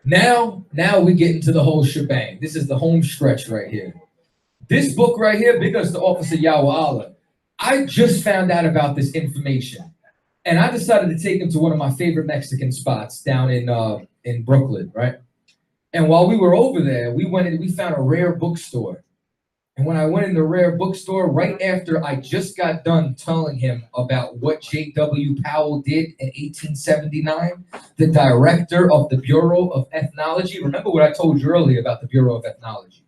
Now we get into the whole shebang. This is the home stretch right here. This book right here, because the Officer Yahweh Allah, I just found out about this information. And I decided to take him to one of my favorite Mexican spots down in Brooklyn, right? And while we were over there, we found a rare bookstore. And when I went in the rare bookstore, right after I just got done telling him about what J.W. Powell did in 1879, the director of the Bureau of Ethnology. Remember what I told you earlier about the Bureau of Ethnology?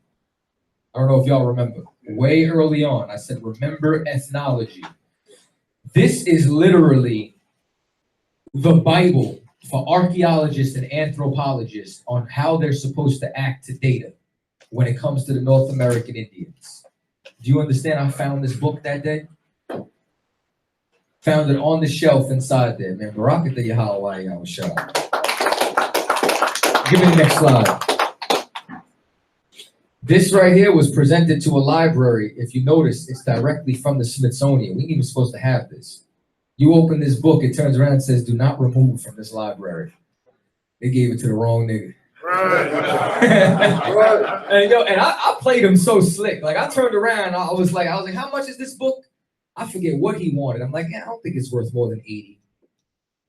I don't know if y'all remember. Way early on, I said, remember ethnology. This is literally the Bible for archaeologists and anthropologists on how they're supposed to act to data when it comes to the North American Indians. Do you understand? I found this book that day. Found it on the shelf inside there, man. Barakatah Yahweh Yahweh. Give me the next slide. This right here was presented to a library. If you notice, it's directly from the Smithsonian. We ain't even supposed to have this. You open this book, it turns around and says, do not remove from this library. They gave it to the wrong nigga. And I played him so slick. Like, I turned around, I was like, how much is this book? I forget what he wanted. I'm like, yeah, I don't think it's worth more than 80.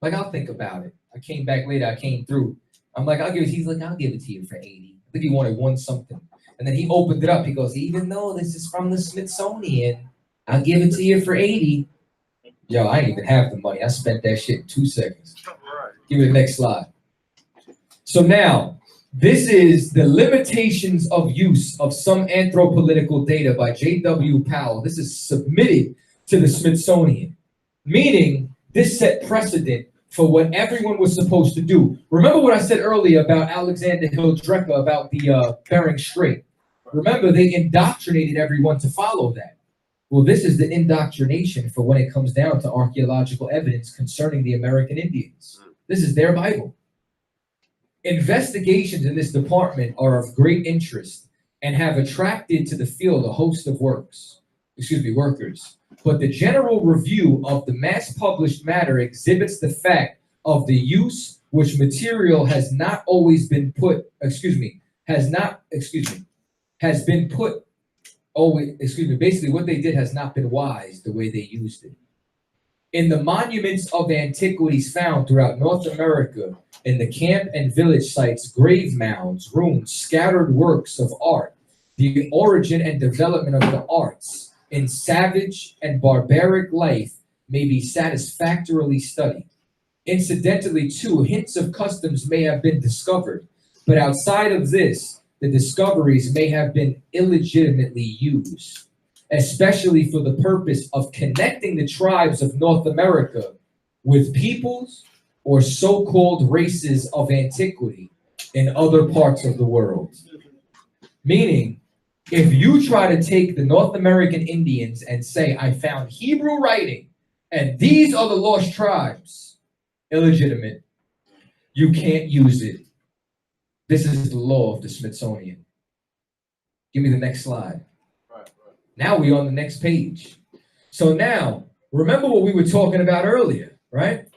Like, I'll think about it. I came back later, I came through. I'm like, he's like, I'll give it to you for 80. I think he wanted one something. And then he opened it up. He goes, even though this is from the Smithsonian, I'll give it to you for 80. Yo, I didn't even have the money. I spent that shit in 2 seconds. Give me the next slide. So now, this is the limitations of use of some anthropolitical data by J.W. Powell. This is submitted to the Smithsonian, meaning this set precedent for what everyone was supposed to do. Remember what I said earlier about Alexander Hill Drecker, about the Bering Strait. Remember, they indoctrinated everyone to follow that. Well, this is the indoctrination for when it comes down to archaeological evidence concerning the American Indians. This is their Bible. Investigations in this department are of great interest and have attracted to the field a host of workers. But the general review of the mass published matter exhibits the fact of the use which material has not always been put, basically what they did has not been wise the way they used it. In the monuments of antiquities found throughout North America, in the camp and village sites, grave mounds, ruins, scattered works of art, the origin and development of the arts in savage and barbaric life may be satisfactorily studied. Incidentally, too, hints of customs may have been discovered, but outside of this, the discoveries may have been illegitimately used, especially for the purpose of connecting the tribes of North America with peoples or so-called races of antiquity in other parts of the world. Meaning, if you try to take the North American Indians and say, I found Hebrew writing, and these are the lost tribes, illegitimate, you can't use it. This is the law of the Smithsonian. Give me the next slide. Now we're on the next page. So now, remember what we were talking about earlier, right?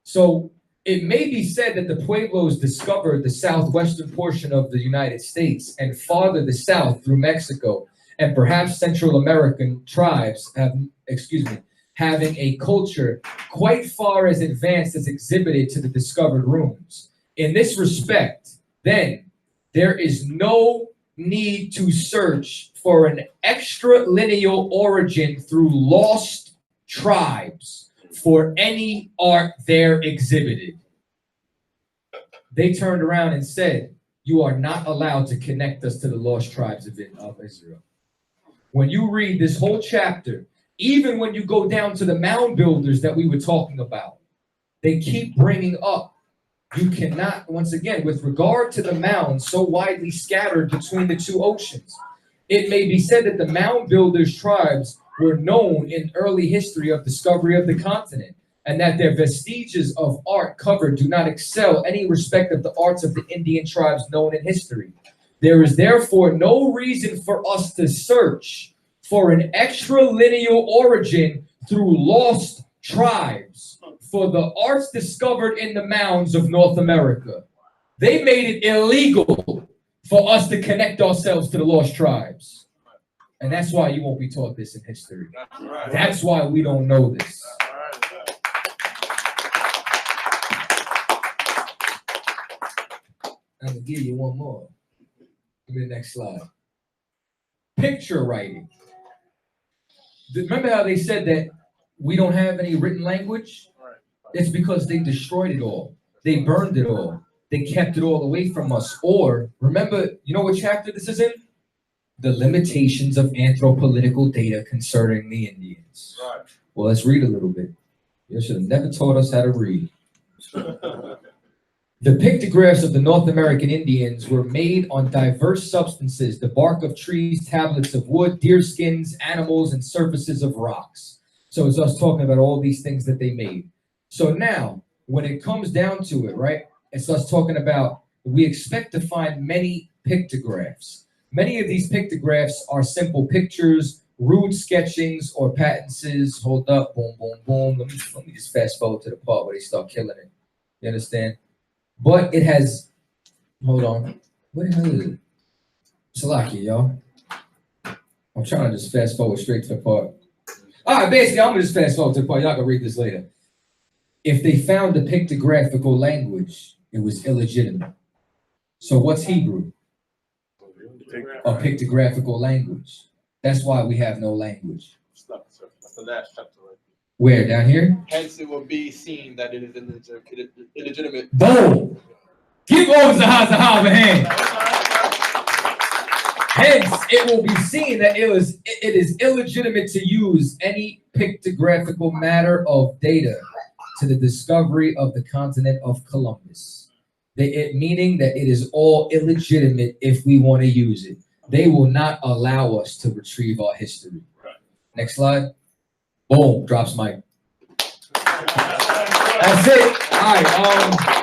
So it may be said that the Pueblos discovered the southwestern portion of the United States and farther the south through Mexico, and perhaps Central American tribes having a culture quite far as advanced as exhibited to the discovered rooms. In this respect, then, there is no need to search for an extralineal origin through lost tribes for any art there exhibited. They turned around and said, you are not allowed to connect us to the lost tribes of Israel. When you read this whole chapter, even when you go down to the mound builders that we were talking about, they keep bringing up, you cannot, once again, with regard to the mounds so widely scattered between the two oceans, it may be said that the mound builders' tribes were known in early history of discovery of the continent, and that their vestiges of art covered do not excel any respect of the arts of the Indian tribes known in history. There is therefore no reason for us to search for an extralineal origin through lost tribes for the arts discovered in the mounds of North America. They made it illegal for us to connect ourselves to the lost tribes. And that's why you won't be taught this in history. That's why we don't know this. I'm going to give you one more. Give me the next slide. Picture writing. Remember how they said that we don't have any written language? It's because they destroyed it all. They burned it all. They kept it all away from us. Or, remember, you know what chapter this is in? The limitations of anthropolitical data concerning the Indians. Well, let's read a little bit. You should have never taught us how to read. The pictographs of the North American Indians were made on diverse substances, the bark of trees, tablets of wood, deer skins, animals, and surfaces of rocks. So it's us talking about all these things that they made. So now, when it comes down to it, right, it's us talking about, we expect to find many pictographs. Many of these pictographs are simple pictures, rude sketchings, or patences. Hold up, boom, boom, boom. Let me just fast forward to the part where they start killing it. You understand? But it has, hold on, what the hell is it? Salaki, y'all. I'm trying to just fast forward straight to the part. All right, basically, I'm going to just fast forward to the part. Y'all can read this later. If they found a pictographical language, it was illegitimate. So what's Hebrew? A pictographical language. That's why we have no language. That's the last chapter. Where, down here? Hence, it will be seen that it is illegitimate. Boom! Give over Zaha a hand. Hence, it will be seen that it is illegitimate to use any pictographical matter of data to the discovery of the continent of Columbus. Meaning that it is all illegitimate if we want to use it. They will not allow us to retrieve our history. Next slide. Boom, drops mic. That's it. All right.